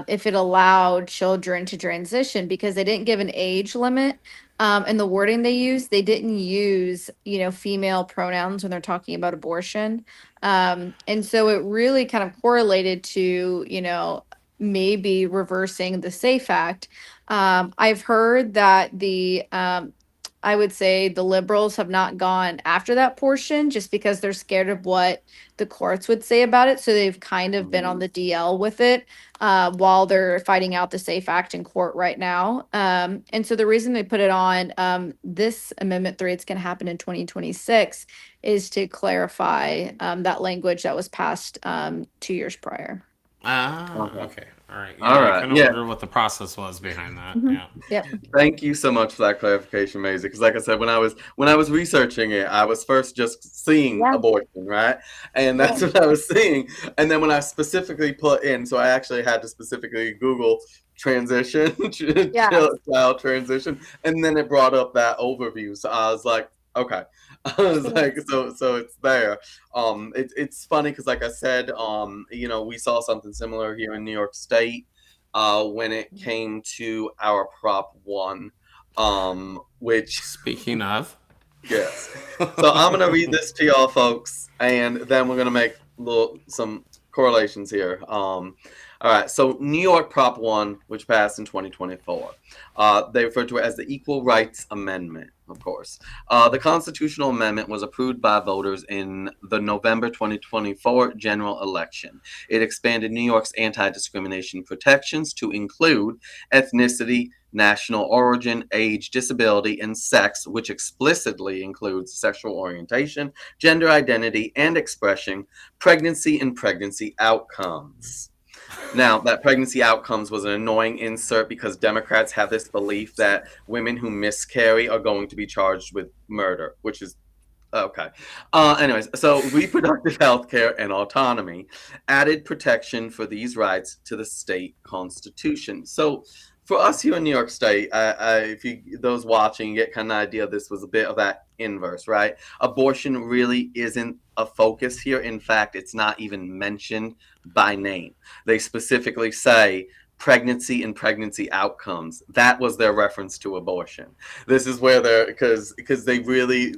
if it allowed children to transition because they didn't give an age limit. And the wording they used, they didn't use, female pronouns when they're talking about abortion. And so it really kind of correlated to, maybe reversing the SAFE Act. I've heard that I would say the liberals have not gone after that portion just because they're scared of what the courts would say about it. So they've kind of been on the DL with it while they're fighting out the SAFE Act in court right now. And so the reason they put it on this Amendment 3, it's going to happen in 2026, is to clarify that language that was passed 2 years prior. Ah, Okay. okay. All right. All Yeah, I right. kind of Yeah. wondered what the process was behind that. Mhm. Yeah. Yep. Thank you so much for that clarification, Maisie. Because, like I said, when I was researching it, I was first just seeing Yeah. abortion, right? And that's Yeah. what I was seeing. And then when I specifically put in, so I actually had to specifically Google transition, Yeah. child transition, and then it brought up that overview. So I was like, okay. I was like, so it's there. It's funny because, like I said, we saw something similar here in New York State when it came to our Prop 1, which, Speaking of, yes. So I'm going to read this to y'all, folks, and then we're going to make some correlations here. All right, so New York Prop 1, which passed in 2024, they refer to it as the Equal Rights Amendment, of course. The constitutional amendment was approved by voters in the November 2024 general election. It expanded New York's anti-discrimination protections to include ethnicity, national origin, age, disability, and sex, which explicitly includes sexual orientation, gender identity, and expression, pregnancy, and pregnancy outcomes. Now, that pregnancy outcomes was an annoying insert because Democrats have this belief that women who miscarry are going to be charged with murder, which is okay. Anyways, so reproductive health care and autonomy added protection for these rights to the state constitution. So, for us here in New York State, if those watching get kind of idea, this was a bit of that inverse, right? Abortion really isn't a focus here. In fact, it's not even mentioned by name. They specifically say pregnancy and pregnancy outcomes. That was their reference to abortion. This is where they're because they really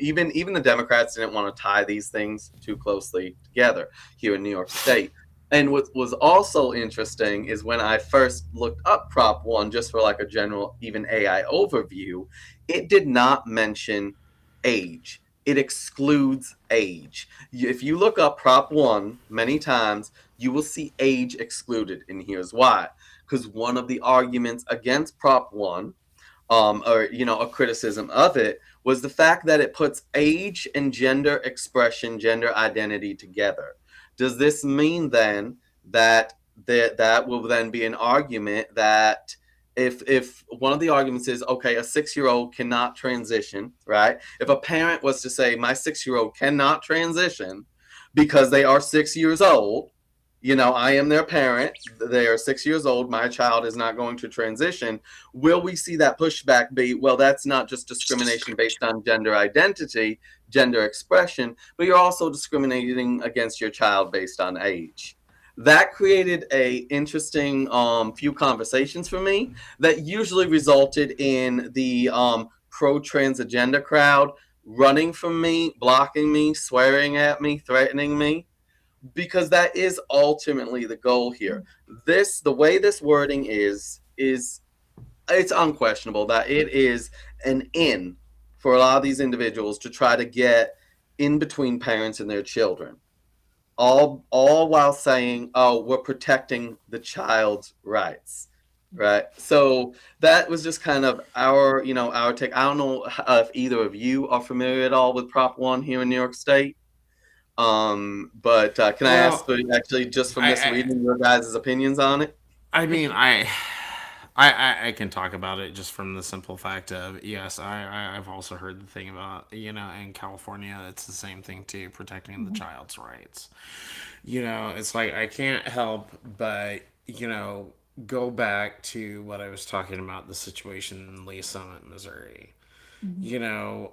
even the Democrats didn't want to tie these things too closely together here in New York State. And what was also interesting is when I first looked up Prop 1 just for like a general even AI overview, it did not mention age. It excludes age. If you look up Prop 1 many times, you will see age excluded, and here's why. Because one of the arguments against Prop 1, or a criticism of it, was the fact that it puts age and gender expression, gender identity together. Does this mean then that that will then be an argument that if one of the arguments is okay, a 6-year-old cannot transition, right? If a parent was to say my 6-year-old cannot transition because they are 6 years old, I am their parent, they are 6 years old, my child is not going to transition, will we see that pushback be, well, that's not just discrimination based on gender identity, gender expression, but you're also discriminating against your child based on age? That created a interesting few conversations for me that usually resulted in the pro-trans agenda crowd running from me, blocking me, swearing at me, threatening me, because that is ultimately the goal here. The way this wording is it's unquestionable that it is an in for a lot of these individuals to try to get in between parents and their children, all while saying, oh, we're protecting the child's rights. Right. So that was just kind of our, our take. I don't know if either of you are familiar at all with Prop One here in New York State. But can I ask Well, for actually just from I, this I reading your guys' opinions on it? I mean, I can talk about it just from the simple fact of yes, I've also heard the thing about in California it's the same thing too, protecting the child's rights. It's like I can't help but go back to what I was talking about, the situation in Lee Summit, Missouri. Mhm. You know,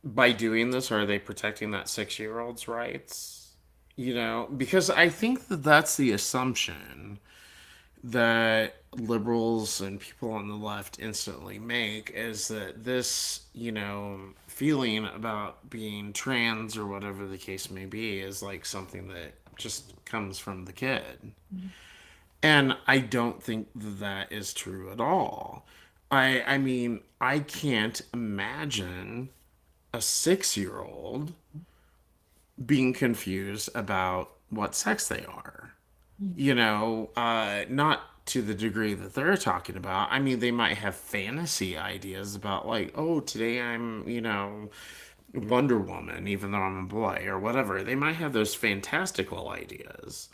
by doing this, are they protecting that 6 year old's rights? Because I think that that's the assumption that liberals and people on the left instantly make, is that this, feeling about being trans or whatever the case may be is like something that just comes from the kid. And I don't think that is true at all. I mean, I can't imagine a 6 year old being confused about what sex they are. Not to the degree that they're talking about. I mean, they might have fantasy ideas about, like, oh, today I'm, Wonder Woman, even though I'm a boy, or whatever. They might have those fantastical ideas.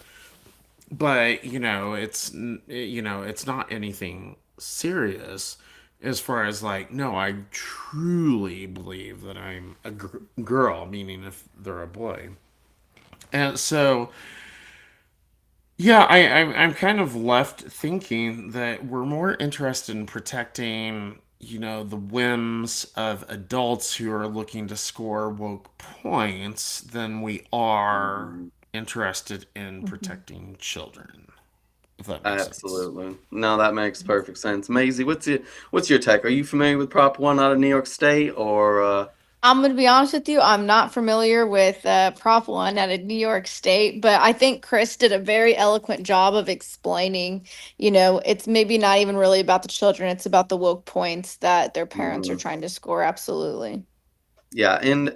But, it's not anything serious as far as, like, no, I truly believe that I'm a girl, meaning if they're a boy. And so, yeah, I'm kind of left thinking that we're more interested in protecting, the whims of adults who are looking to score woke points than we are Mhm. interested in Mhm. protecting children, if that makes sense. Absolutely. No, that makes perfect sense. Maisie, what's your take? Are you familiar with Prop One out of New York State or I'm gonna be honest with you, I'm not familiar with Prop One out of New York State, but I think Chris did a very eloquent job of explaining, it's maybe not even really about the children, it's about the woke points that their parents are Mhm. trying to score. Absolutely. Yeah, and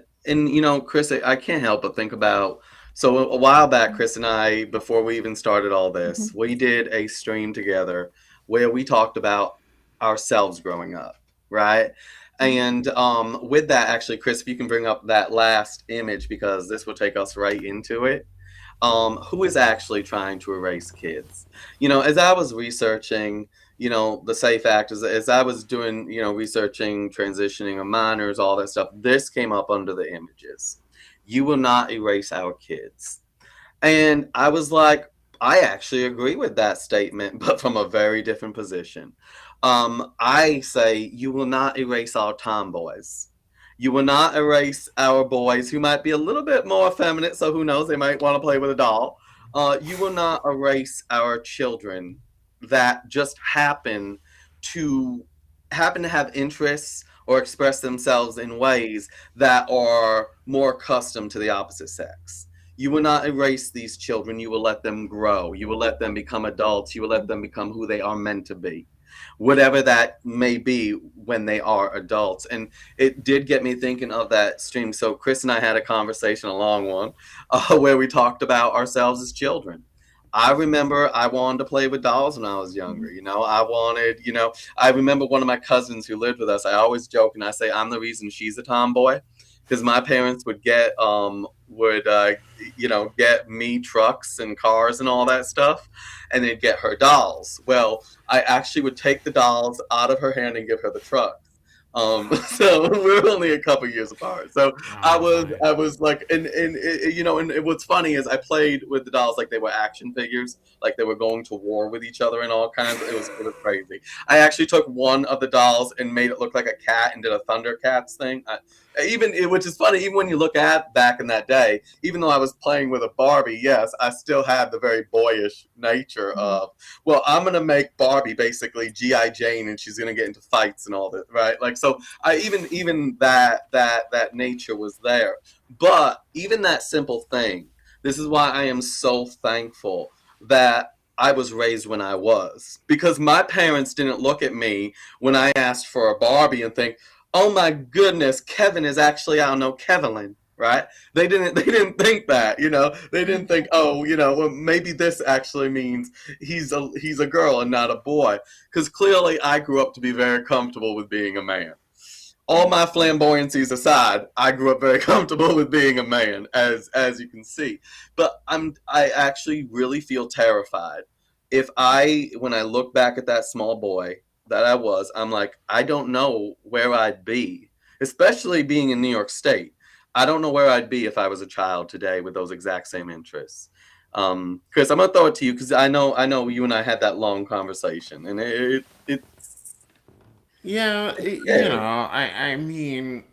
Chris, I can't help but think about so a while back, Chris and I, before we even started all this, Mhm. we did a stream together where we talked about ourselves growing up, right? And with that, actually, Chris, if you can bring up that last image because this will take us right into it. Who is actually trying to erase kids? As I was researching, the safe act, as I was doing, researching transitioning of minors, all that stuff, this came up under the images. You will not erase our kids. And I was like, I actually agree with that statement, but from a very different position. I say you will not erase our tomboys. You will not erase our boys who might be a little bit more effeminate, so who knows, they might want to play with a doll. You will not erase our children that just to happen to have interests or express themselves in ways that are more accustomed to the opposite sex. You will not erase these children. You will let them grow. You will let them become adults. You will let them become who they are meant to be, whatever that may be when they are adults. And it did get me thinking of that stream. So, Chris and I had a conversation, a long one, where we talked about ourselves as children. I remember I wanted to play with dolls when I was younger. I remember one of my cousins who lived with us. I always joke and I say, I'm the reason she's a tomboy because my parents would get me trucks and cars and all that stuff, and they'd get her dolls. Well, I actually would take the dolls out of her hand and give her the trucks. So we're only a couple years apart. So I Oh was, my. I was like, and what's funny is I played with the dolls like they were action figures, like they were going to war with each other and all kinds. It was crazy. I actually took one of the dolls and made it look like a cat and did a Thundercats thing. Which is funny, even when you look at back in that day, even though I was playing with a Barbie, yes, I still had the very boyish nature Mhm. of, well, I'm gonna make Barbie basically GI Jane, and she's gonna get into fights and all that, right? Like, so I even that nature was there, but even that simple thing. This is why I am so thankful that I was raised when I was, because my parents didn't look at me when I asked for a Barbie and think, oh my goodness, Kevin is actually, I don't know, Kevin. right? They didn't think that, they didn't think, oh, well, maybe this actually means he's a girl and not a boy, because clearly I grew up to be very comfortable with being a man. All my flamboyancies aside, I grew up very comfortable with being a man, as you can see. But I actually really feel terrified. When I look back at that small boy that I was, I'm like, I don't know where I'd be, especially being in New York State. I don't know where I'd be if I was a child today with those exact same interests. Chris, I'm gonna throw it to you because I know you and I had that long conversation, and it's Yeah, scary. I mean,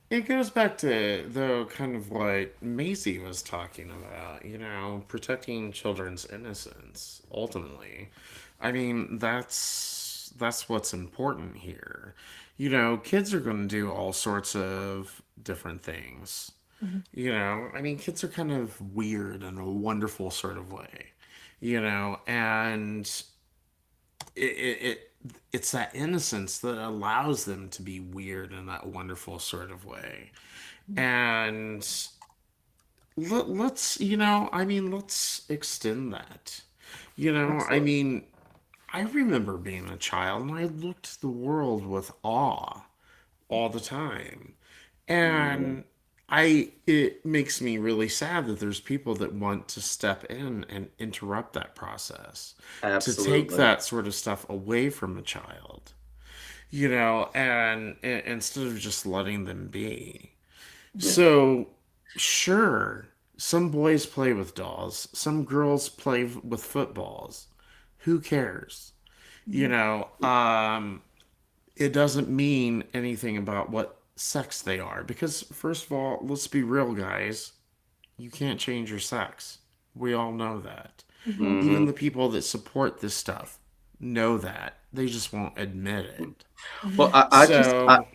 it goes back to, though, kind of what Maisie was talking about, protecting children's innocence, ultimately. I mean, that's what's important here. Kids are going to do all sorts of different things. Mhm. I mean, kids are kind of weird in a wonderful sort of way, and it's that innocence that allows them to be weird in that wonderful sort of way. And let's, I mean, let's extend that. I Absolutely. mean, I remember being a child and I looked at the world with awe all the time. Mhm. And it makes me really sad that there's people that want to step in and interrupt that process, to take Absolutely. that sort of stuff away from a child, and instead of just letting them be. Yeah. So, sure, some boys play with dolls, some girls play with footballs. Who cares? You Mhm. know, um, it doesn't mean anything about what sex they are. Because, first of all, let's be real, guys. You can't change your sex. We all know that. Mhm. Even Hmm. the people that support this stuff know that. They just won't admit it. Well, Mhm.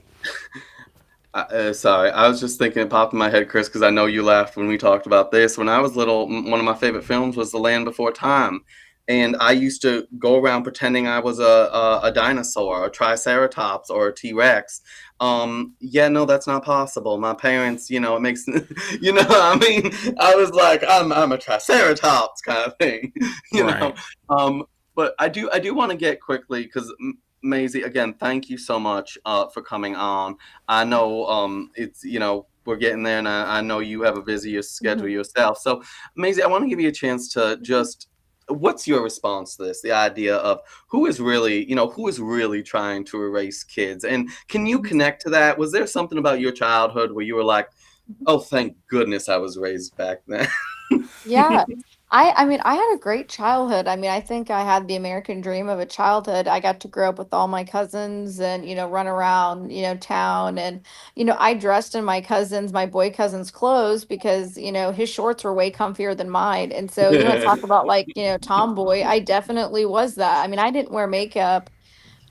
So, sorry, I was just thinking, it popped in my head, Chris, because I know you laughed when we talked about this. When I was little, one of my favorite films was The Land Before Time, and I used to go around pretending I was a dinosaur, a triceratops, or a T Rex. Yeah, no, that's not possible. My parents, it makes, I mean, I was like, I'm a triceratops kind of thing, you know. right. Um, but I do want to get quickly because. Maisie, again, thank you so much for coming on. I know it's we're getting there, and I know you have a busy schedule Mhm. yourself. So, Maisie, I want to give you a chance to just. What's your response to this? The idea of who is really trying to erase kids, and can you connect to that? Was there something about your childhood where you were like, Mhm. "Oh, thank goodness I was raised back then"? Yeah. I mean, I had a great childhood. I mean, I think I had the American dream of a childhood. I got to grow up with all my cousins and, run around, town and, I dressed in my boy cousin's clothes because, his shorts were way comfier than mine. And so you want to talk about like, tomboy, I definitely was that. I mean, I didn't wear makeup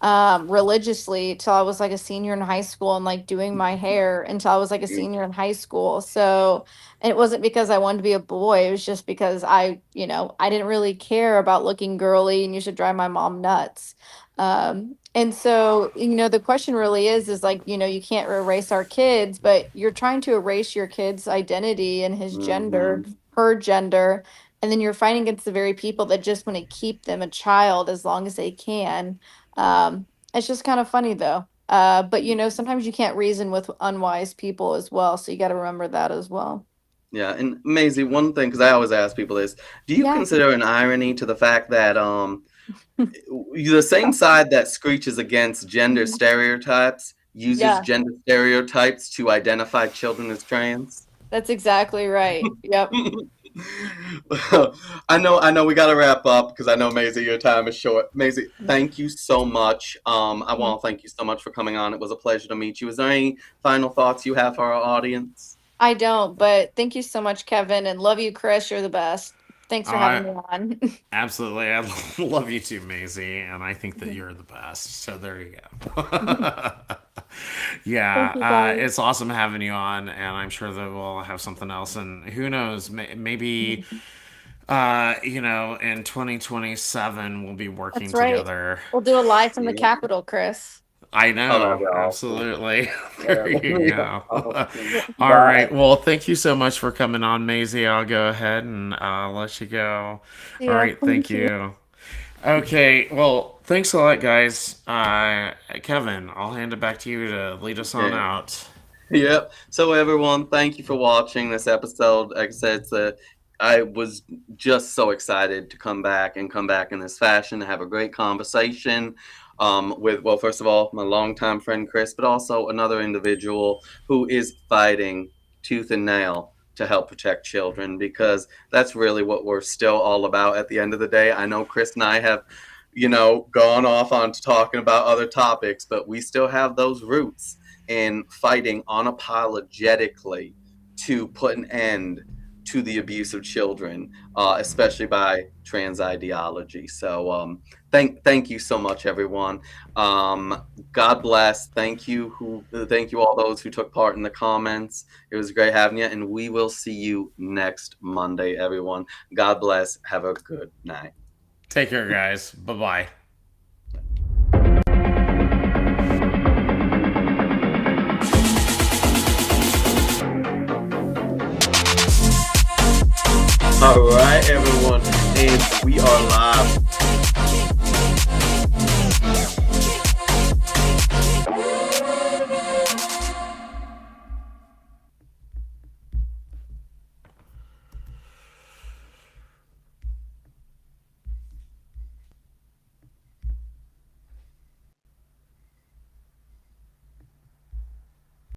religiously till I was like a senior in high school and like doing my hair until I was like a senior in high school. So and it wasn't because I wanted to be a boy, it was just because I didn't really care about looking girly and used to drive my mom nuts. And so, the question really is like, you can't erase our kids, but you're trying to erase your kid's identity and his gender, Hmm. her gender, and then you're fighting against the very people that just want to keep them a child as long as they can. It's just kind of funny though. But sometimes you can't reason with unwise people as well, so you got to remember that as well. Yeah, and Maisie, one thing, because I always ask people this: do you Yeah. consider an irony to the fact that the same side that screeches against gender Mhm. stereotypes uses Yeah, gender stereotypes to identify children as trans? that's exactly right. Yep. Well, I know we got to wrap up because I know Maisie, your time is short. Maisie, Mhm. thank you so much. I Mhm. want to thank you so much for coming on. It was a pleasure to meet you. Is there any final thoughts you have for our audience? I don't, but thank you so much, Kevin, and love you, Chris. You're the best. Thanks for having I me on. absolutely, I love you too, Maisie, and I think that you're the best. So there you go. Thank Yeah, you, guys. it's awesome having you on, and I'm sure that we'll have something else. And who knows, maybe in 2027 we'll be working That's right. together. We'll do a live from the Yeah. Capitol, Chris. I Oh, that'd know, be awesome. absolutely. There That'd you be go. awesome. All Bye. right. Well, thank you so much for coming on, Maisie. I'll go ahead and let you go. All Yeah, right. Thank thank you. you. Okay. Well, thanks a lot, guys. Kevin, I'll hand it back to you to lead us on Okay. out. Yep. So everyone, thank you for watching this episode. Like I said, I was just so excited to come back in this fashion, have a great conversation with, well, first of all, my longtime friend Chris, but also another individual who is fighting tooth and nail to help protect children, because that's really what we're still all about at the end of the day. I know Chris and I have, gone off on to talking about other topics, but we still have those roots in fighting unapologetically to put an end to the abuse of children, especially by trans ideology. So thank you so much, everyone. God bless. Thank you all those who took part in the comments. It was great having you, and we will see you next Monday, everyone. God bless. Have a good night. Take care, guys. Bye bye. All right, everyone, and we are live.